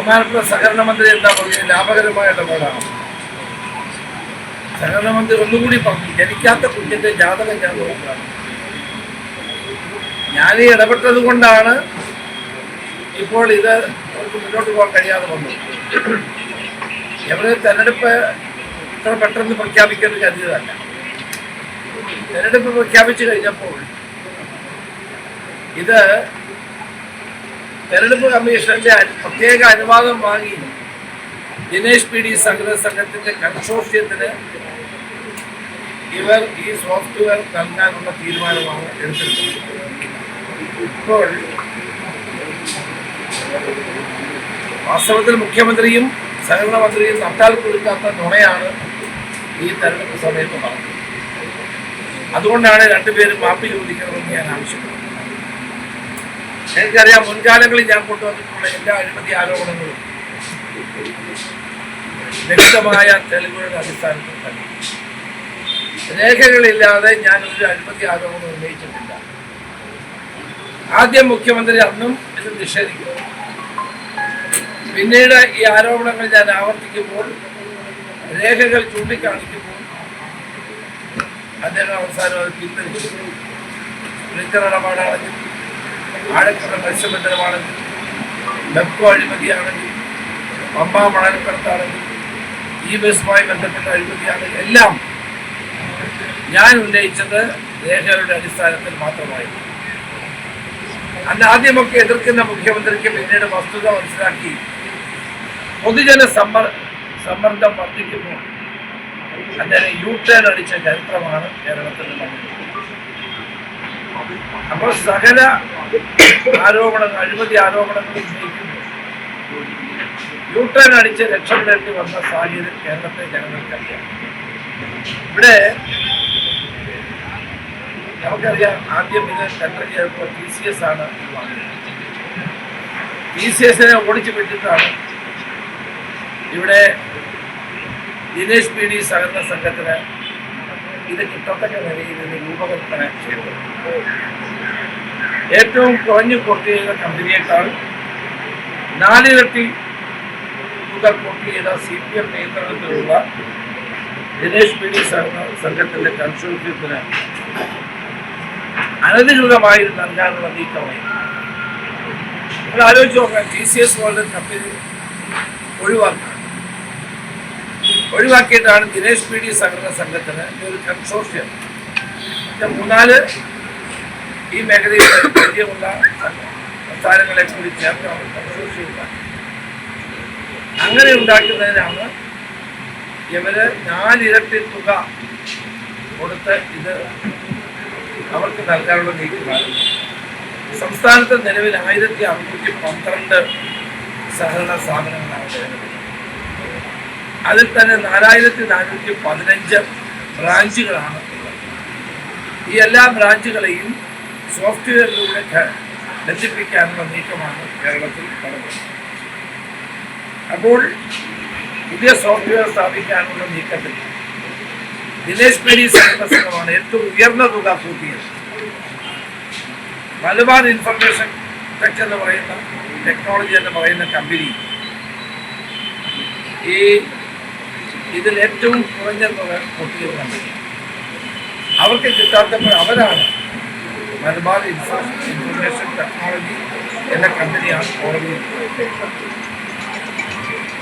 ബഹുമാനപ്പെട്ട സഹകരണ മന്ത്രി എന്താ പറഞ്ഞത്? ലാഭകരമായ ഇടപാടാണ്. സഹകരണ മന്ത്രി ഒന്നുകൂടി പറഞ്ഞു, ജനിക്കാത്ത കുഞ്ഞിന്റെ ജാതകം ഞാൻ നോക്കുകയാണ്. ഞാൻ ഈ ഇടപെട്ടത് കൊണ്ടാണ് ഇപ്പോൾ ഇത് അവർക്ക് മുന്നോട്ട് പോകാൻ കഴിയാതെ വന്നത്. എവിടെ തെരഞ്ഞെടുപ്പ് ഇത്ര പെട്ടെന്ന് പ്രഖ്യാപിക്കാൻ കരുതിയതല്ല. തെരഞ്ഞെടുപ്പ് പ്രഖ്യാപിച്ചു കഴിഞ്ഞപ്പോൾ ഇത് തെരഞ്ഞെടുപ്പ് കമ്മീഷന്റെ പ്രത്യേക അനുവാദം വാങ്ങി ദിനേശ് പി ഡി സംഘത്തിന്റെ കൺസോർഷ്യത്തിന് ഇവർ ഈ സോഫ്റ്റ്വെയർ നൽകാനുള്ള തീരുമാനമാണ് എടുത്തിട്ടുള്ളത്. ഇപ്പോൾ വാസ്തവത്തിൽ മുഖ്യമന്ത്രിയും സഹകരണ മന്ത്രിയും നട്ടാൽ കൊടുക്കാത്ത നുണയാണ് ഈ തെരഞ്ഞെടുപ്പ് സമയത്ത് പറഞ്ഞത്. അതുകൊണ്ടാണ് രണ്ടുപേരും മാപ്പ് ചോദിക്കണമെന്ന് ഞാൻ ആവശ്യപ്പെടുന്നത്. എനിക്കറിയാം, മുൻകാലങ്ങളിൽ ഞാൻ കൊണ്ടുവന്നിട്ടുള്ള എല്ലാ അഴിമതി ആരോപണങ്ങളും വ്യക്തമായ തെളിവുകളുടെ അടിസ്ഥാനത്തിൽ തന്നെ. രേഖകളില്ലാതെ ഞാൻ ഒരു അഴിമതി ആരോപണം ഉന്നയിച്ചിട്ടില്ല. ആദ്യം മുഖ്യമന്ത്രി അന്നും ഇത് നിഷേധിക്കുന്നു. പിന്നീട് ഈ ആരോപണങ്ങൾ ഞാൻ ആവർത്തിക്കുമ്പോൾ, രേഖകൾ ചൂണ്ടിക്കാണിക്കുമ്പോൾ അദ്ദേഹം അവസാനം അത് പിന്തുണച്ചു. ലിങ്കർ ഇടപാടാണെങ്കിൽ, ആഴക്കട മത്സ്യബന്ധനമാണെങ്കിൽ, ബെക്കോ അഴിമതിയാണെങ്കിൽ, പമ്പ മണൽക്കടത്താണെങ്കിൽ, ഈ ബസുമായി ബന്ധപ്പെട്ട അഴിമതിയാണെങ്കിൽ എല്ലാം ഞാൻ ഉന്നയിച്ചത് രേഖകളുടെ അടിസ്ഥാനത്തിൽ മാത്രമായിരുന്നു. അന്ന് ആദ്യമൊക്കെ എതിർക്കുന്ന മുഖ്യമന്ത്രിക്ക് പിന്നീട് വസ്തുത മനസ്സിലാക്കി പൊതുജന സമ്മർദ്ദം വർദ്ധിക്കുമ്പോൾ അദ്ദേഹം യു-ടേൺ അടിച്ച ചരിത്രമാണ് കേരളത്തിൽ നടന്നത്. അപ്പോൾ സകല ആരോപണങ്ങൾ, അഴിമതി ആരോപണങ്ങൾ ഉന്നയിക്കുമ്പോൾ യു-ടേൺ അടിച്ച് രക്ഷപ്പെടേണ്ടി വന്ന സാഹചര്യം കേരളത്തെ ജനങ്ങൾക്കറിയാം. ഇവിടെ നമുക്കറിയാം, ആദ്യം ഇത് ടെൻഡർ ചെയ്തപ്പോൾ TCS ആണ് വാങ്ങിയത്. TCSനെ ഓടിച്ചു വിട്ടിട്ടാണ് ഇവിടെ ദിനേശ് പി ഡി സഹകരണ സംഘത്തിന് ഇത് കിട്ടത്തക്ക നിലയിൽ ഇത് രൂപകൽപ്പന ചെയ്തത്. ഏറ്റവും കുറഞ്ഞു കോട്ട് ചെയ്ത കമ്പനിയേക്കാൾ 4 ഇരട്ടി തുക കോട്ട് ചെയ്ത CPM നിയന്ത്രണത്തിലുള്ള ദിനേശ് പി ഡി സഹകരണ സംഘത്തിന്റെ കൺസോർഷ്യത്തിന് അനധികൃതമായി നൽകാനുള്ള നീക്കമായിരുന്നു. നമ്മൾ ആലോചിച്ച് നോക്കാം, TCS പോലുള്ള കമ്പനി ഒഴിവാക്കിയിട്ടാണ് ദിനേശ് പി ഡി സഹകരണ സംഘത്തിന് ഒരു കൺസോർഷ്യം 3-4 ഈ മേഖലയിൽ പരിചയമുള്ള സംസ്ഥാനങ്ങളെ കൂടി ചേർത്താണ് കൺസോർഷ്യം ഉണ്ടാക്കുന്നത്. അങ്ങനെ ഉണ്ടാക്കുന്നതിനാണ് ഇവര് 4 ഇരട്ടി തുക കൊടുത്ത് ഇത് അവർക്ക് നൽകാനുള്ള നീക്കമാണ്. സംസ്ഥാനത്ത് നിലവിൽ 1612 സഹകരണ സ്ഥാപനങ്ങളാണ് നിലവിൽ. അതിൽ തന്നെ 4415 ബ്രാഞ്ചുകളാണ് ഉള്ളത്. ഈ എല്ലാ ബ്രാഞ്ചുകളെയും സോഫ്റ്റ്വെയറിലൂടെ ബന്ധിപ്പിക്കാനുള്ള നീക്കമാണ് കേരളത്തിൽ നടന്നത്. അപ്പോൾ പുതിയ സോഫ്റ്റ്വെയർ സ്ഥാപിക്കാനുള്ള നീക്കത്തിൽ ദിനേശ് പി ഡി സഹകരണ സംഘമാണ് ഏറ്റവും ഉയർന്ന തുക കൂട്ടിയത്. മലബാർ ഇൻഫർമേഷൻ ടെക് എന്ന് പറയുന്ന ടെക്നോളജി എന്ന് പറയുന്ന കമ്പനി ഇതിൽ ഏറ്റവും കുറഞ്ഞ തുക കൂട്ടിയത് കമ്പനി. അവർക്ക് കിട്ടാത്തപ്പോൾ അവരാണ് മലബാർ ഇൻഫർമേഷൻ ടെക്നോളജി എന്ന കമ്പനിയാണ് കോടതിയിൽ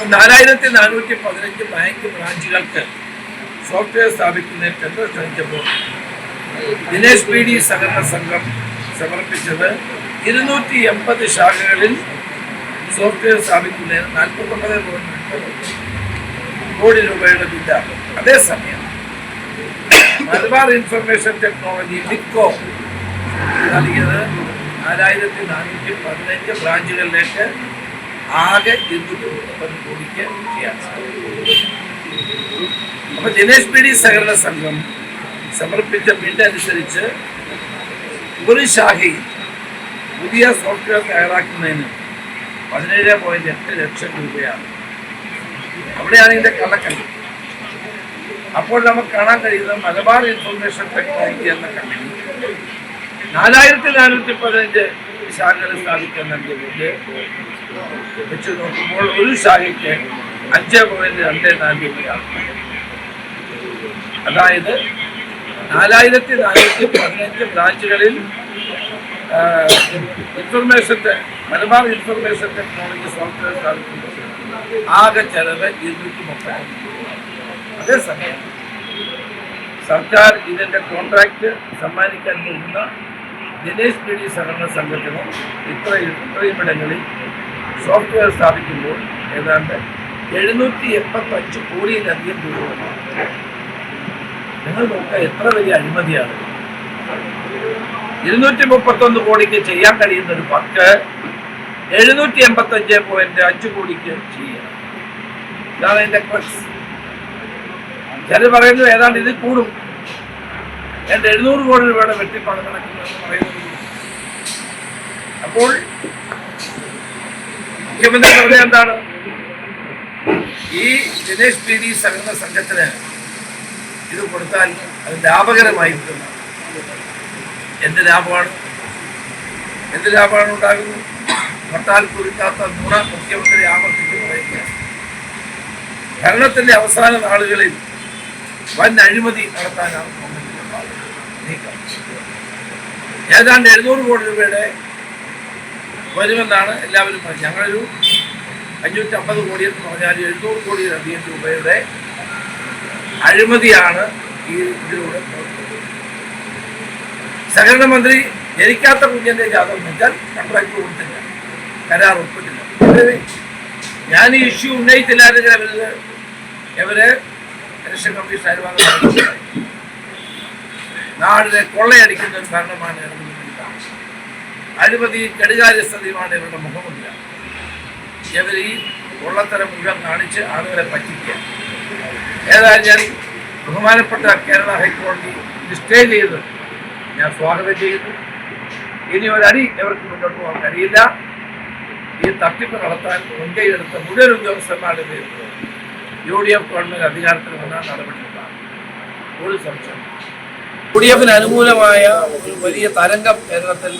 4415 ബാങ്ക് ബ്രാഞ്ചുകൾക്ക് സോഫ്റ്റ്വെയർ സ്ഥാപിക്കുന്നതിന് ടെൻഡർ ക്ഷണിച്ചപ്പോൾ ദിനേശ് പി ഡി സഹകരണ സംഘം സമർപ്പിച്ചത് 280 ശാഖകളിൽ സോഫ്റ്റ്വെയർ സ്ഥാപിക്കുന്നതിന് 49 കോടി രൂപയുടെ ബില്ലാണ്. അതേസമയം മലബാർ ഇൻഫർമേഷൻ ടെക്നോളജി ലിക്കോ നൽകിയത് 4415 ബ്രാഞ്ചുകളിലേക്ക് ആകെ 230 കോടിക്ക് ചെയ്യാൻ സാധിക്കും. അപ്പോൾ ദിനേശ് പി ഡി സഹകരണ സംഘം സമർപ്പിച്ച ബില്ല് അനുസരിച്ച് ഒരു ശാഖയിൽ പുതിയ സോഫ്റ്റ്വെയർ തയ്യാറാക്കുന്നതിന് 17.8 ലക്ഷം രൂപയാണ്. അവിടെയാണ് ഇതിൻ്റെ കള്ളക്കല്ല്. അപ്പോൾ നമുക്ക് കാണാൻ കഴിയുന്നത് മലബാർ ഇൻഫർമേഷൻ ടെക്നോളജി എന്ന കമ്പനി 4415 ശാഖകൾ സ്ഥാപിക്കാൻ നൽകിയ വെച്ച് നോക്കുമ്പോൾ ഒരു ശാഖയ്ക്ക് 5.24 രൂപയാണ്. അതായത് 4415 ബ്രാഞ്ചുകളിൽ മലബാർ ഇൻഫർമേഷൻ ടെക്നോളജി സോഫ്റ്റ്വെയർ സ്ഥാപിക്കുമ്പോൾ ആകെ ചെലവ് 230. അതേസമയം സർക്കാർ ഇതിൻ്റെ കോൺട്രാക്ട് സമ്മാനിക്കാൻ പോകുന്ന ദിനേശ് പി ഡി സഹകരണ സംഘത്തിന് ഇത്രയും ഇടങ്ങളിൽ സോഫ്റ്റ്വെയർ സ്ഥാപിക്കുമ്പോൾ ഏതാണ്ട് 785 കോടിയിലധികം രൂപ. നിങ്ങൾ നോക്കുക എത്ര വലിയ അഴിമതിയാണ്. 231 കോടിക്ക് ചെയ്യാൻ കഴിയുന്ന ഒരു വർക്ക് 785.5 കോടിക്ക് ചെയ്യണം. ഇതാണ് അതിന്റെ ക്രക്സ്. ചിലർ പറയുന്നത് ഏതാണ്ട് ഇത് കൂടും, 700 കോടി രൂപയുടെ വെട്ടിപ്പാണ് നടക്കുന്നതെന്ന് പറയുന്നത്. അപ്പോൾ മുഖ്യമന്ത്രി പറഞ്ഞത് എന്താണ്? ഈ ദിനേശ് പി ഡി സഹകരണ സംഘത്തിന് ഇത് കൊടുത്താൽ അത് ലാഭകരമായിരിക്കും. എന്ത് ലാഭമാണ് ഉണ്ടാകുന്നത്? നട്ടാൽ കുറിക്കാത്ത നുണ മുഖ്യമന്ത്രി ആവർത്തിച്ച് പറയുക. ഭരണത്തിന്റെ അവസാന നാളുകളിൽ വൻ അഴിമതി നടത്താനാണ് നീക്കം. ഏതാണ്ട് 700 കോടി രൂപയുടെ വരുമെന്നാണ് എല്ലാവരും പറഞ്ഞത്. ഞങ്ങളൊരു 550 കോടി എന്ന് പറഞ്ഞാൽ 700 കോടിയിലധികം രൂപയുടെ അഴിമതിയാണ് ഈ ഇതിലൂടെ. സഹകരണ മന്ത്രി ജനിക്കാത്ത കുഞ്ഞിന്റെ ജാതകം വെച്ചാൽ കോൺട്രാക്ട് കൊടുത്തില്ല, കരാർ ഒപ്പിട്ടില്ല. ഞാൻ ഈ ഇഷ്യൂ ഉന്നയിച്ചില്ലായിരുന്നെങ്കിൽ ഇവര് ഇലക്ഷൻ കമ്മീഷൻ അനുവാദം നാടിനെ കൊള്ളയടിക്കുന്ന ഒരു ഭരണമാണ്. അഴിമതി കെടുകാര്യസ്ഥതയുമാണ് ഇവരുടെ മുഖമുദ്ര. ഇവർ ഈ കൊള്ളത്തരം മുഴുവൻ കാണിച്ച് ആളുകളെ പറ്റിക്കുക. ഏതായാലും ഞാൻ ബഹുമാനപ്പെട്ട കേരള ഹൈക്കോടതി ഇത് സ്റ്റേ ചെയ്ത് ഞാൻ സ്വാഗതം ചെയ്യുന്നു. ഇനി ഒരടി ഇവർക്ക് മുന്നോട്ട് പോകാൻ കഴിയില്ല. ഈ തട്ടിപ്പ് നടത്താൻ മുൻകൈയെടുത്ത മുഴുവൻ ഉദ്യോഗസ്ഥന്മാരുടെ പേരിൽ UDF ഗവൺമെന്റ് അധികാരത്തിൽ വന്നാൽ നടപടിയുണ്ടാകും. ഒരു സംശയം. UDF അനുകൂലമായ ഒരു വലിയ തരംഗം കേരളത്തിൽ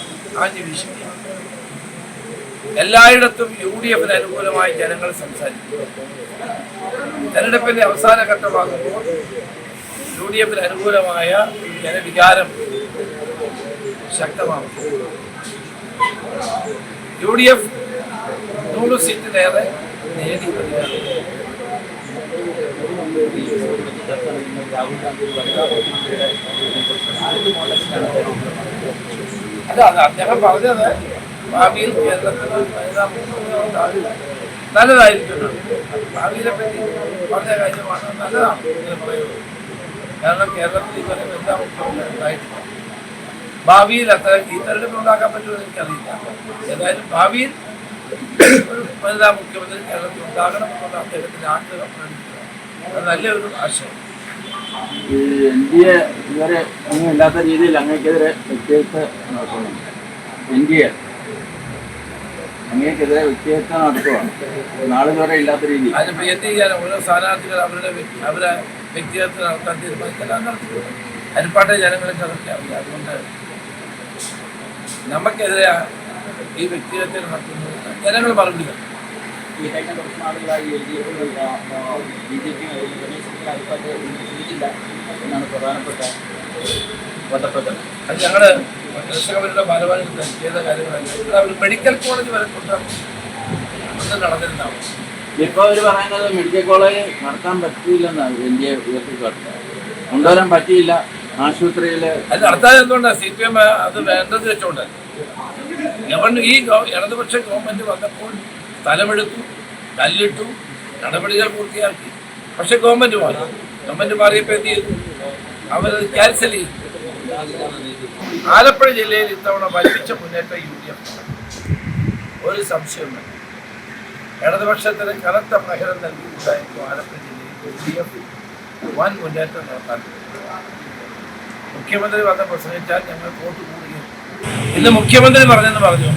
ആഞ്ഞു വീശുകയാണ്. എല്ലായിടത്തും UDF അനുകൂലമായി ജനങ്ങൾ സംസാരിക്കും. തെരഞ്ഞെടുപ്പിന്റെ അവസാന ഘട്ടമാകുമ്പോൾ UDF അനുകൂലമായ ജനവികാരം ശക്തമാകും. UDF 100 സീറ്റിലേറെ നേടി വരികയാണ്. അതാണ് അദ്ദേഹം പറഞ്ഞത്. ഭാവിയിൽ കേരളത്തിൽ നല്ലതായിരിക്കും. ഭാവിയെ പറ്റി പറഞ്ഞ കാര്യമാണ്, നല്ലതാണ് എന്ന് പറയുന്നത്. കാരണം കേരളത്തിൽ ഇവരെ എല്ലാ മുഖ്യമന്ത്രി ഉണ്ടായിട്ടില്ല. ഭാവിയിൽ അത്ര ഈ തെരഞ്ഞെടുപ്പ് ഉണ്ടാക്കാൻ പറ്റുമെന്ന് എനിക്കറിയില്ല. ഏതായാലും ഭാവിയിൽ ഒരു വനിതാ മുഖ്യമന്ത്രി കേരളത്തിൽ ഉണ്ടാകണമെന്നുള്ള അദ്ദേഹത്തിന്റെ ആഗ്രഹം അത് നല്ലൊരു ആശയം. NDA ഇതുവരെ ഒന്നുമില്ലാത്ത രീതിയിൽ അങ്ങേക്കെതിരെ വ്യക്തിഹത്യ നടത്തുന്നുണ്ട്. NDA അങ്ങേക്കെതിരെ വ്യക്തിഹത്യ നടത്തുകയാണ്, നാളിതുവരെ ഇല്ലാത്ത രീതിയിൽ. അതിനിപ്പോൾ എന്ത് ചെയ്യാൻ? ഓരോ സ്ഥാനാർത്ഥികൾ അവരെ വ്യക്തിഹത്യ നടത്താൻ തീരുമാനിക്കാൻ നടത്തിയിട്ടുണ്ട്. അരിപ്പാട്ടെ ജനങ്ങൾക്ക് അതൊക്കെ അറിയാം. അതുകൊണ്ട് നമുക്കെതിരെ ഈ വ്യക്തിഹത്യ നടത്തുന്നത് ജനങ്ങൾ മറുപടി തരും. ഈ കഴിഞ്ഞ കുറച്ച് നാളുകളായി BJP എന്നാണ് പ്രധാനപ്പെട്ട ബന്ധപ്പെട്ടത്. അത് ഞങ്ങൾ കർഷകരുടെ ഭാരവാഹികൾ ചെയ്ത കാര്യങ്ങളല്ല. അവർ മെഡിക്കൽ കോളേജ് വരെ കൊണ്ടുവന്ന് നടന്നിരുന്നാവും. ഇപ്പോൾ അവർ പറയുന്നത് മെഡിക്കൽ കോളേജ് നടത്താൻ പറ്റിയില്ലെന്നാണ്. NDA കൊണ്ടുവരാൻ പറ്റിയില്ല. ആശുപത്രിയിൽ അത് നടത്താൻ എന്തുകൊണ്ടാണ്? CPM അത് വേണ്ടത് വെച്ചോണ്ട് ഈ ഇടതുപക്ഷ ഗവൺമെന്റ് വന്നപ്പോൾ സ്ഥലമെടുത്തു, കല്ലിട്ടു, നടപടികൾ പൂർത്തിയാക്കി. പക്ഷെ ഗവൺമെന്റ് മാറിയപ്പോൾ എന്ത് ചെയ്തു? അവരത് ക്യാൻസൽ ചെയ്തു. ആലപ്പുഴ ജില്ലയിൽ ഇത്തവണ വലിപ്പിച്ച മുന്നേറ്റം UDF, ഒരു സംശയം വേണ്ട. ഇടതുപക്ഷത്തിന് കനത്ത പ്രഹരം നൽകിയിട്ടുണ്ടായിരുന്നു. ആലപ്പുഴ ജില്ലയിൽ UDF വൻ മുന്നേറ്റം നടത്താൻ. മുഖ്യമന്ത്രി വന്ന് പ്രസംഗിച്ചാൽ ഞങ്ങൾ വോട്ട് കൂടുകയും. ഇന്ന് മുഖ്യമന്ത്രി പറഞ്ഞു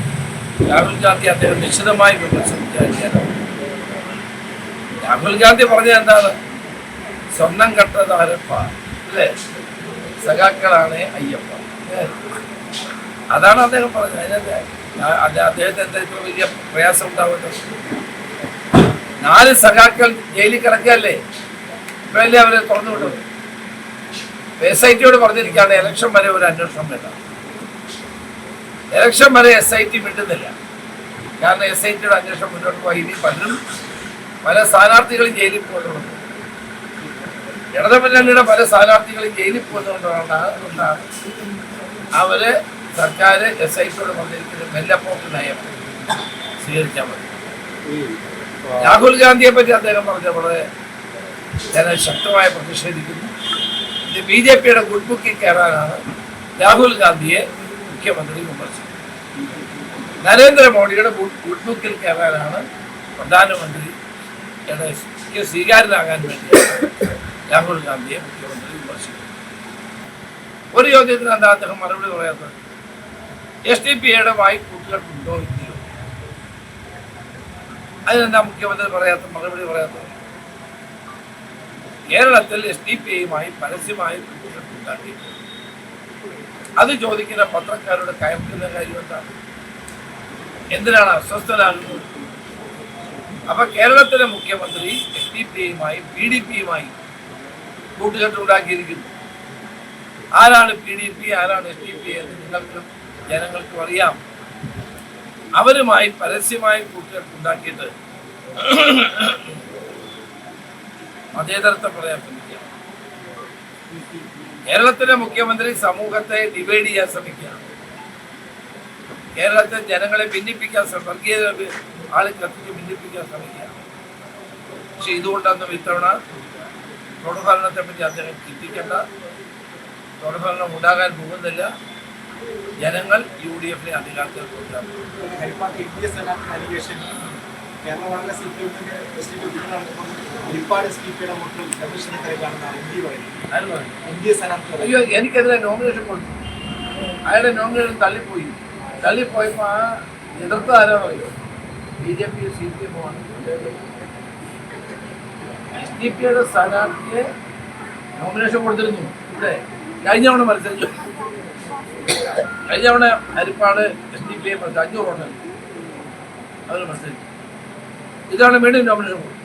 രാഹുൽ ഗാന്ധി അദ്ദേഹം നിശ്ചിതമായി വിമർശിക്കാൻ. രാഹുൽ ഗാന്ധി പറഞ്ഞത് എന്താണ്? സ്വർണം കട്ടതാരപ്പ അല്ലേ, സഖാക്കളാണ് അയ്യപ്പ. അതാണ് അദ്ദേഹം പറഞ്ഞത്. അതിനകത്ത് അദ്ദേഹത്തിന് എന്തെങ്കിലും വലിയ പ്രയാസം ഉണ്ടാവുമല്ലോ. 4 സഖാക്കൾ ജയിലിൽ കിടക്കുകയല്ലേ, ഇപ്പോഴല്ലേ അവരെ തുറന്നു വിട്ടത്. SITയോട് പറഞ്ഞിരിക്കുകയാണ് ഇലക്ഷൻ വരെ ഒരു അന്വേഷണം വേണ്ട. ഇലക്ഷൻ വരെ SIT വിട്ടുന്നില്ല. കാരണം SITയുടെ അന്വേഷണം മുന്നോട്ട് പോയി ഇനി പല സ്ഥാനാർത്ഥികളും ജയിലിൽ പോകുന്നുണ്ട്. ഇടതുമുന്നണിയുടെ പല സ്ഥാനാർത്ഥികളും ജയിലിൽ പോകുന്നതുകൊണ്ടാണ് അവര് സർക്കാർ SITയോട് പറഞ്ഞിരിക്കുന്നത് മെല്ലപ്പോക്ക് നയം സ്വീകരിച്ചാൽ മതി. രാഹുൽ ഗാന്ധിയെ പറ്റി അദ്ദേഹം പറഞ്ഞ വളരെ ജനം ശക്തമായി പ്രതിഷേധിക്കുന്നു. ഇത് BJPയുടെ ഗുഡ് ബുക്കിൽ കയറാനാണ് രാഹുൽ ഗാന്ധിയെ മുഖ്യമന്ത്രി വിമർശിക്കുന്നത്. നരേന്ദ്രമോദിയുടെ ഗുഡ് ബുക്കിൽ കയറാനാണ് പ്രധാനമന്ത്രിയുടെ സ്വീകാര്യനാകാൻ വേണ്ടി രാഹുൽ ഗാന്ധിയെ മുഖ്യമന്ത്രി വിമർശിക്കുന്നത്. ഒരു ചോദ്യത്തിന് എന്താ അദ്ദേഹം മറുപടി പറയാത്തത്? SDPIയുടെ കൂട്ടുകെട്ടുണ്ടോ ഇല്ലയോ? അതിനെന്താ മുഖ്യമന്ത്രി മറുപടി പറയാത്തത്? കേരളത്തിൽ SDPIയുമായി പരസ്യമായി കൂട്ടുകെട്ടുണ്ടാക്കി അത് ചോദിക്കുന്ന പത്രക്കാരുടെ കയർക്കുന്ന കാര്യം എന്താണ്? എന്തിനാണ് അസ്വസ്ഥനാകുന്നത്? അപ്പൊ കേരളത്തിലെ മുഖ്യമന്ത്രി SDPIയുമായി PDPയുമായി കൂട്ടുകെട്ടുണ്ടാക്കിയിരിക്കുന്നു. ആരാണ് PDP, ആരാണ് SDPI എന്ന് നിങ്ങൾക്കും ജനങ്ങൾക്കും അറിയാം. അവരുമായി പരസ്യമായി കൂട്ടുകെട്ടുണ്ടാക്കിയിട്ട് മതേതരത്വം പറയാൻ ശ്രമിക്കുക. കേരളത്തിലെ മുഖ്യമന്ത്രി സമൂഹത്തെ ഡിവൈഡ് ചെയ്യാൻ ശ്രമിക്കുകയാണ്. കേരളത്തെ ജനങ്ങളെ ഭിന്നിപ്പിക്കാൻ വർഗീയ ആളെ കത്തിച്ച് ഭിന്നിപ്പിക്കാൻ ശ്രമിക്കുകയാണ്. പക്ഷെ ഇതുകൊണ്ടൊന്നും ഇത്തവണ തുടർഭരണത്തെ പറ്റി അദ്ദേഹം ചിന്തിക്കേണ്ട. തുടർഭരണം ഉണ്ടാകാൻ പോകുന്നില്ല. ജനങ്ങൾ UDFനെ അധികാരത്തിൽ കൊണ്ടുവരണം. അയ്യോ, എനിക്കെതിരെ നോമിനേഷൻ കൊടുത്തു. അയാളുടെ നോമിനേഷൻ തള്ളിപ്പോയപ്പോ ആ എതിർത്ത ആരാണോ BJP CPM SDPIയുടെ സ്ഥാനാർത്ഥിയെ നോമിനേഷൻ കൊടുത്തിരുന്നു. ഇവിടെ കഴിഞ്ഞ തവണ മത്സരിച്ചു. കഴിഞ്ഞ തവണ ഹരിപ്പാട് SDPI 500 ഉണ്ട്. അവർ മത്സരിച്ചു. ഇതാണ് വീണ്ടും നോമിനേഷൻ കൊടുത്തു.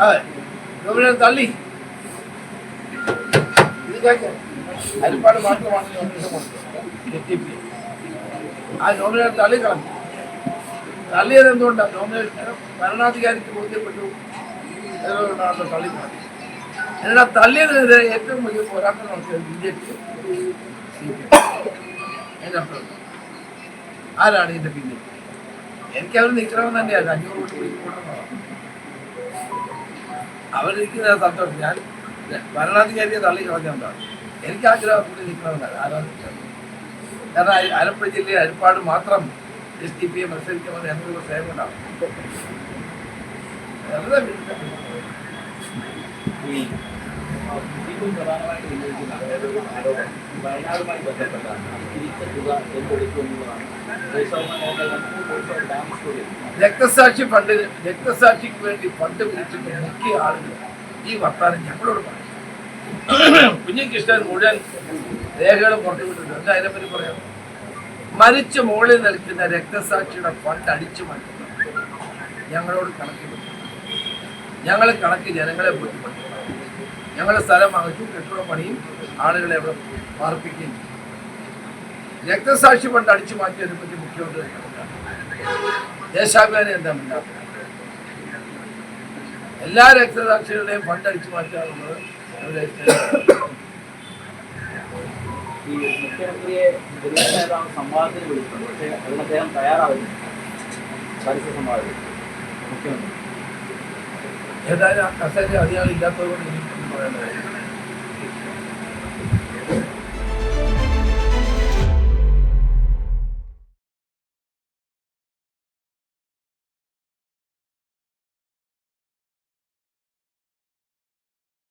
അതെ, നോമിനേഷൻ തള്ളി. ഇത് ഹരിപ്പാട് മാത്രമാണ് നോമിനേഷൻ കൊടുത്തത്. SDPI ആ നോമിനേഷൻ തള്ളിക്കളഞ്ഞു. തള്ളിയത് എന്തുകൊണ്ടാണ്? നോമിനേഷൻ ഭരണാധികാരിക്ക് ബോധ്യപ്പെട്ടു തള്ളിക്കളഞ്ഞു. എന്നാൽ തള്ളിയതിനെതിരെ ഏറ്റവും വലിയ പോരാട്ടം നടത്തിയത് BJP CPM. ആരാണ് ഇതിന്റെ പിന്നിൽ? എനിക്ക് അവർ നിൽക്കണമെന്ന് തന്നെയാണ്. 500 കോടി പിടിക്കണമെന്നാണ് അവരിരിക്കുന്ന സന്തോഷം. ഞാൻ ഭരണാധികാരിയെ തള്ളിക്കളഞ്ഞുകൊണ്ടാണ്. എനിക്ക് ആഗ്രഹം കൂടി നിൽക്കണമെന്നാണ്. ആരാണ്? കാരണം ആലപ്പുഴ ജില്ലയിൽ ഹരിപ്പാട് മാത്രം SDPI മത്സരിക്കുമെന്ന് എന്നൊരു സേവനം ഉണ്ടാവും. വയനാടുമായി ബന്ധപ്പെട്ടാണ് തിരിച്ച തുക എന്തെടുക്കുമെന്നുള്ളതാണ്. രക്തസാക്ഷിക്ക് വേണ്ടി ഫണ്ട് പിരിച്ചിട്ട് മുഖ്യ ആളുകൾ ഈ വർത്താനം ഞങ്ങളോട് പറയും. കുഞ്ഞിക്കൃഷ്ണൻ മുഴുവൻ രേഖകളും പുറത്തുവിട്ടിട്ടുണ്ട്. എന്താ അതിനെപ്പറ്റി പറയാം? മരിച്ച മുകളിൽ നിൽക്കുന്ന രക്തസാക്ഷിയുടെ ഫണ്ട് അടിച്ചു മാറ്റുന്നു. ഞങ്ങളോട് കണക്ക് ഞങ്ങൾ കണക്ക് ജനങ്ങളെ ബോധ്യപ്പെടുത്തും. ഞങ്ങളുടെ സ്ഥലം വാങ്ങിച്ചു, കെട്ടിടം പണിയും, ആളുകളെ അവിടെ പാർപ്പിക്കുകയും ചെയ്യും. രക്തസാക്ഷി ഫണ്ട് അടിച്ചു മാറ്റിയതിനെ പറ്റി മുഖ്യമന്ത്രി ദേശാഭിമാനി എന്താ ഉണ്ടാക്കുക? എല്ലാ രക്തസാക്ഷികളുടെയും ഫണ്ട് അടിച്ചു മാറ്റാറുള്ളത് ഈ മുഖ്യമന്ത്രിയെ സംവാദത്തിന് വിളിക്കുന്നു. പക്ഷേ അതിന് അദ്ദേഹം തയ്യാറാവില്ല. പരസ്യ സംവാദം മുഖ്യമന്ത്രി ഏതായാലും ആ കസേര അധികാരം ഇല്ലാത്തതുകൊണ്ട് എനിക്ക് പറയാൻ കഴിയും.